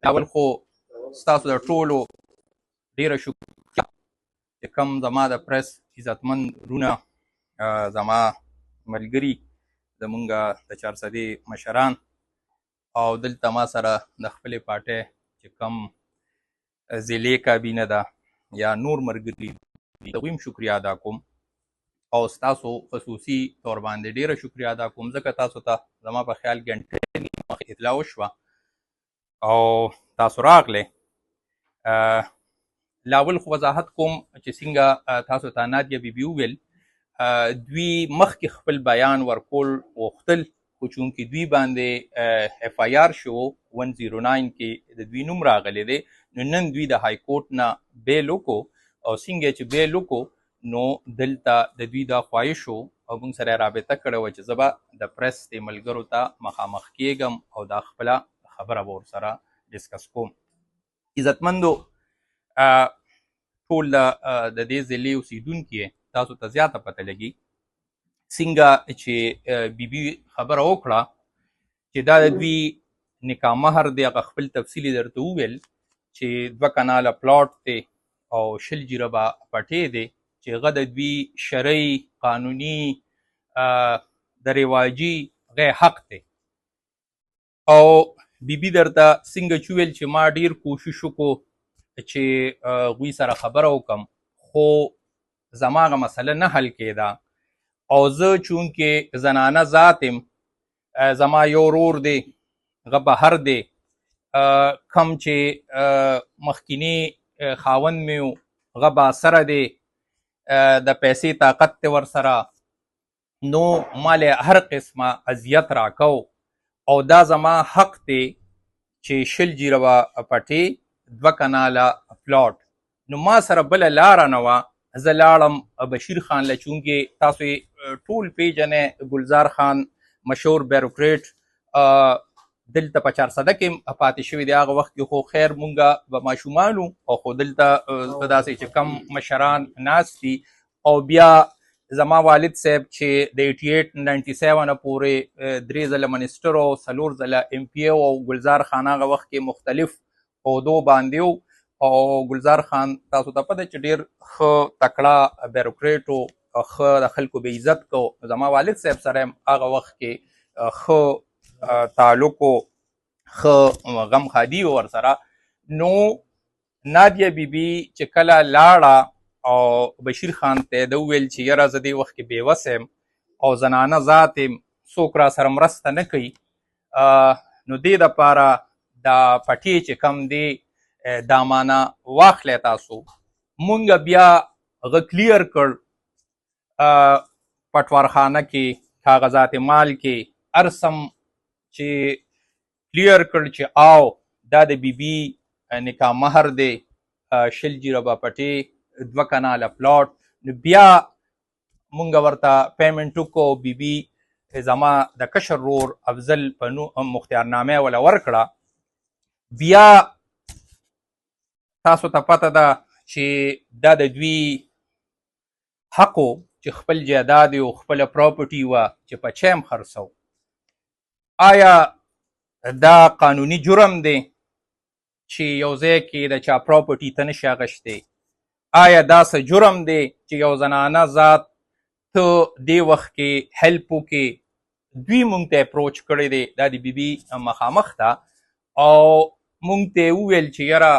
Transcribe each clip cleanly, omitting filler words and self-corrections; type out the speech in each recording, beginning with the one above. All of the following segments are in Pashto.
اول خو ستاسو د ټولو ډیره شکریه چې کوم زما د پریس عزتمن رونه زما ملګري زمونږ د چارسدي مشران او دلته ما سره د خپلې پارټۍ چې کوم ضلعي کابینه ده یا نور ملګري دي د هغوی شکریه ادا کوم او ستاسو خصوصي طور باندې ډیره شکریه ادا کوم ځکه تاسو ته زما په خیال ګنټې مخکې اطلاع وشوه او تاسو راغلی لاول خو وضاحت کوم چې څنګه تاسو ته نادیه بیبي وویل دوی مخکې خپل بیان ورکول غوښتل خو چونکې دوی باندې اف آی آر شو 109 کې د دوی نوم راغلی دی نو نن دوی د های کورټ نه بیل وکړو او څنګه چې بیل وکړو نو دلته د دوی دا خواهش و او موږ سره رابطه کړې وه چې زه به د پریس د ملګرو ته مخامخ کیږم او دا خپله خبره به ورسره ډسکس کوم عزتمندو ټول د دې ضلعې اوسیدونکي تاسو ته زیاته پته لګي څنګه چې بیبي خبره وکړه چې دا د دوی نکاح مهر دی هغه خپل تفصیلي درته وویل چې 2 کناله پلاټ دی او 20 جریبه پټې دی چې هغه د دوی شرعي قانوني د رواجي غیر حق دی او بیبي درته څنګه چې ویل چې ما ډیر کوشش وکړو چې هغوی سره خبره وکړم خو زما هغه مسله نه حل کېده او زه چونکې زنانه ذات یم زما یو ورور دی هغه بهر دی کم چې مخکینی خاوند مې و هغه باسره دی د پیسې طاقت دی ورسره نو ما له هر قسمه اذیت راکو او دا زما حق دی چې 20 جریبه پټې 2 کناله پلاټ نو ما سره بله لاره نه وه زه لاړم بشیر خان له چونکې تاسو یې ټول پیژنئ ګلزار خان مشهور بیروکریټ دلته په چارسده کې پاتې شوي دی هغه وخت کې خو خیر مونږ به ماشومان او خو دلته داسې چې کم مشران ناست دي او بیا زما والد صاحب چې د 88 97 پورې 3 ځله منسټر او 4 ځله ایم پی او ګلزار خان هغه وخت کې مختلف عهدو باندې او ګلزار خان تاسو ته پته چې ډېر ښه تکړه بیروکریټ او ښه د خلکو به عزت کو زما والد صاحب سره هغه وخت کې ښه تعلق او ښه غم خادي ورسره نو نادیه بیبي چې کله لاړه او بشیر خان ته د وویل چې یاره زه دې وخت کې بېوسه یم او زنانه ذات یم څوک را سره مرسته نه کوي نو دې دپاره دا پټې چې کم دی دا معنی واخلی تاسو مونږ بیا هغه کلیر کړ پټوارخانه کې کاغذات مال کې ارسم چې کلیر کړ چې آو دا د بیبي نکاح مهر دی 20 جریبه پټې 2 کناله پلاټ نو بیا مونږ ورته پیمنټ وکړو بیبي زما د کشر رور افضل په مختارنامه ولا ورکړه بیا تاسو ته پته ده چې دا د دوی حق چې خپل جایداد او خپل پراپرټي وه چې په چیم خرڅو آیا دا قانوني جرم دی چې یو ځای کې د چا پراپرټي ته نشي اخیستی آیا دا څه جرم دی چې یو زنانه ذات ته دې وخت کې هیلپ وکړي دوی مونږ ته اپروچ کړی دی دا د بیبي مخامخ ته او مونږ ته وویل چې یاره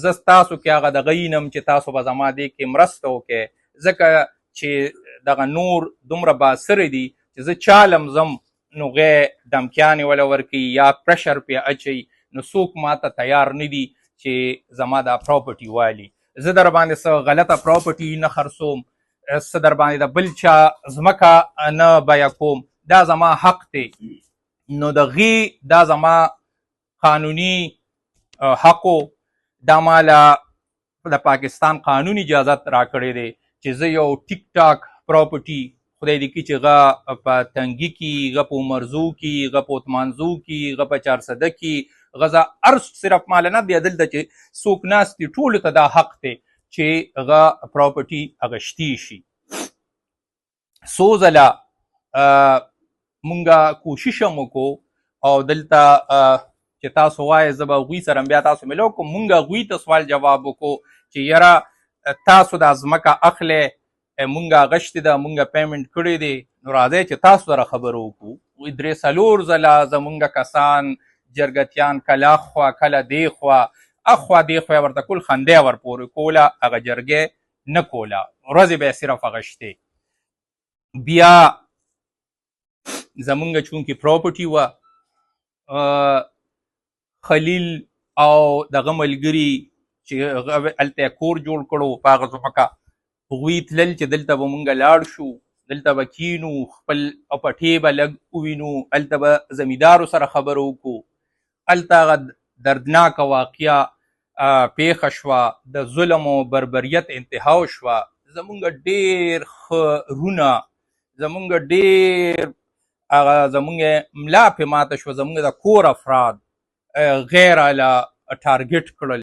زه ستاسو کې هغه دغه ینم چې تاسو به زما دې کې مرسته وکړئ ځکه چې دغه نور دومره باسره دي چې زه چالم ځم نو غی دمکیانې وله ورکوي یا پرشر پې اچوي نو څوک ماته تیار نه دي چې زما دا پراپرټي والي زه در باندې څه غلطه پراپرټي نه خرڅوم څه در باندې د بل چا ځمکه نه بیه کوم دا زما حق دی نو د غي دا زما قانوني حقو دا ماله د پاکستان قانون اجازت راکړی دی چې زه یو ټیک ټاک پراپرټي خدای دې کړي چې هغه په تنګي کې هغه په عمرزو کې هغه په عثمانزو کې هغه په چارسده کې هغه زه ارس صرف ماله نه دی دلته چې څوک ناست دي ټولو ته دا حق دی چې هغه پراپرټي اخیستی شي څو ځله مونږه کوشش هم وکړو او دلته چې تاسو وایې زه به هغوی سره بیا تاسو میلو کوم. مونږ هغوی ته سوال جواب وکړو چې یاره تاسو دا ځمکه اخلی، مونږ غشتې ده، مونږ پیمنټ کړی دی، نو راځئ چې تاسو سره خبرې وکړو. وایي 3-4 ځله زمونږ کسان جرګتیان کله خوا کله دی خوا اخوا دی خوا ورته کول خندی ورپورې کوله، هغه جرګې نه کوله، ورځې به یې صرف هغه شتې. بیا زمونږ چونکې پراپرټي وه، خلیل او دغه ملګري چې هلته یې کور جوړ کړو په هغه ځمکه، هغوی تلل چې دلته به مونږ لاړ شو، دلته به کینو، خپل پټې به لږ ووینو، هلته به زمیندارو سره خبرې وکړو. هلته هغه دردناکه واقعه پیښه شوه، د ظلم او بربریت انتها وشوه. زمونږ ډېر ښه رونه، زمونږ ډېر هغه زمونږ ملا پې ماته شوه، زمونږ د کور افراد غیر اله ټارګټ کړل.